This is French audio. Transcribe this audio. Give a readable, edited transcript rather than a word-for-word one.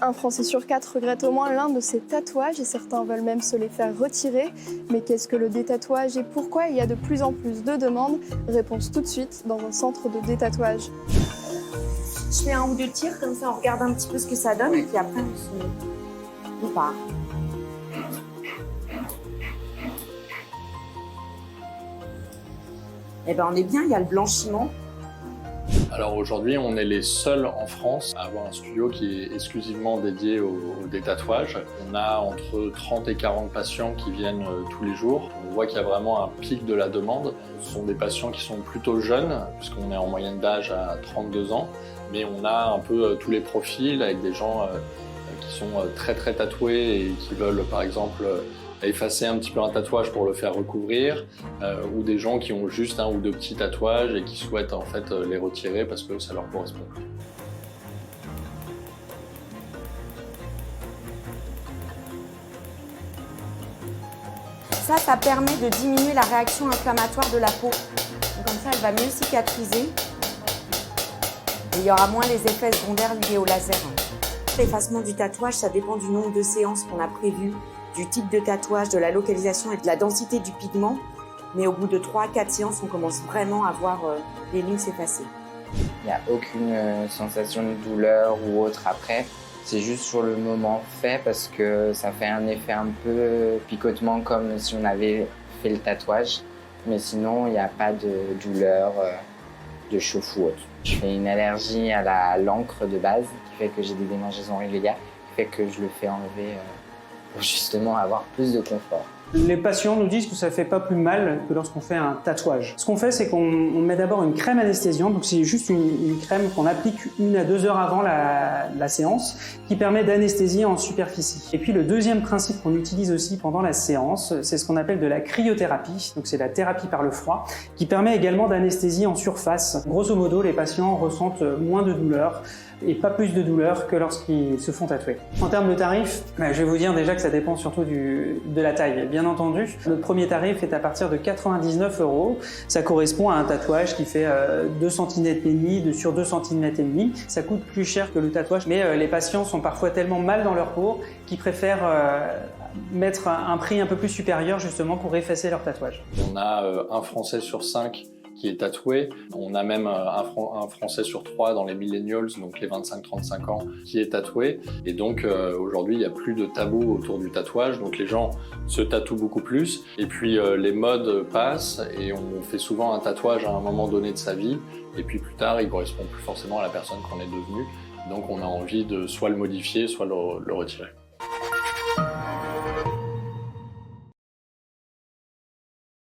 Un Français sur 4 regrette au moins l'un de ses tatouages et certains veulent même se les faire retirer. Mais qu'est-ce que le détatouage et pourquoi il y a de plus en plus de demandes? Réponse tout de suite dans un centre de détatouage. Je fais 1 ou 2 tirs, comme ça on regarde un petit peu ce que ça donne et puis après on part. Eh ben on est bien, il y a le blanchiment. Alors aujourd'hui, on est les seuls en France à avoir un studio qui est exclusivement dédié au détatouage. On a entre 30 et 40 patients qui viennent tous les jours. On voit qu'il y a vraiment un pic de la demande. Ce sont des patients qui sont plutôt jeunes, puisqu'on est en moyenne d'âge à 32 ans. Mais on a un peu tous les profils avec des gens qui sont très tatoués et qui veulent par exemple effacer un petit peu un tatouage pour le faire recouvrir, ou des gens qui ont juste 1 ou 2 petits tatouages et qui souhaitent en fait les retirer parce que ça leur correspond plus. Ça permet de diminuer la réaction inflammatoire de la peau. Donc comme ça, elle va mieux cicatriser. Et il y aura moins les effets secondaires liés au laser. L'effacement du tatouage, ça dépend du nombre de séances qu'on a prévues, du type de tatouage, de la localisation et de la densité du pigment. Mais au bout de 3 à 4 séances, on commence vraiment à voir les lignes s'effacer. Il n'y a aucune sensation de douleur ou autre après. C'est juste sur le moment fait parce que ça fait un effet un peu picotement comme si on avait fait le tatouage. Mais sinon, il n'y a pas de douleur, de chauffe ou autre. Je fais une allergie à l'encre de base qui fait que j'ai des démangeaisons régulières, qui fait que je le fais enlever pour justement avoir plus de confort. Les patients nous disent que ça ne fait pas plus mal que lorsqu'on fait un tatouage. Ce qu'on fait, c'est qu'on met d'abord une crème anesthésiante, donc c'est juste une crème qu'on applique 1 à 2 heures avant la séance, qui permet d'anesthésier en superficie. Et puis le deuxième principe qu'on utilise aussi pendant la séance, c'est ce qu'on appelle de la cryothérapie, donc c'est la thérapie par le froid, qui permet également d'anesthésie en surface. Grosso modo, les patients ressentent moins de douleur et pas plus de douleur que lorsqu'ils se font tatouer. En termes de tarifs, je vais vous dire déjà que ça dépend surtout de la taille. Bien entendu, le premier tarif est à partir de 99 €. Ça correspond à un tatouage qui fait 2 cm et demi sur 2 cm et demi. Ça coûte plus cher que le tatouage, mais les patients sont parfois tellement mal dans leur peau qu'ils préfèrent mettre un prix un peu plus supérieur justement pour effacer leur tatouage. On a 1 Français sur 5 qui est tatoué. On a même un Français sur 3 dans les millennials, donc les 25-35 ans, qui est tatoué. Et donc aujourd'hui, il n'y a plus de tabou autour du tatouage, donc les gens se tatouent beaucoup plus. Et puis les modes passent et on fait souvent un tatouage à un moment donné de sa vie. Et puis plus tard, il ne correspond plus forcément à la personne qu'on est devenue. Donc on a envie de soit le modifier, soit le retirer.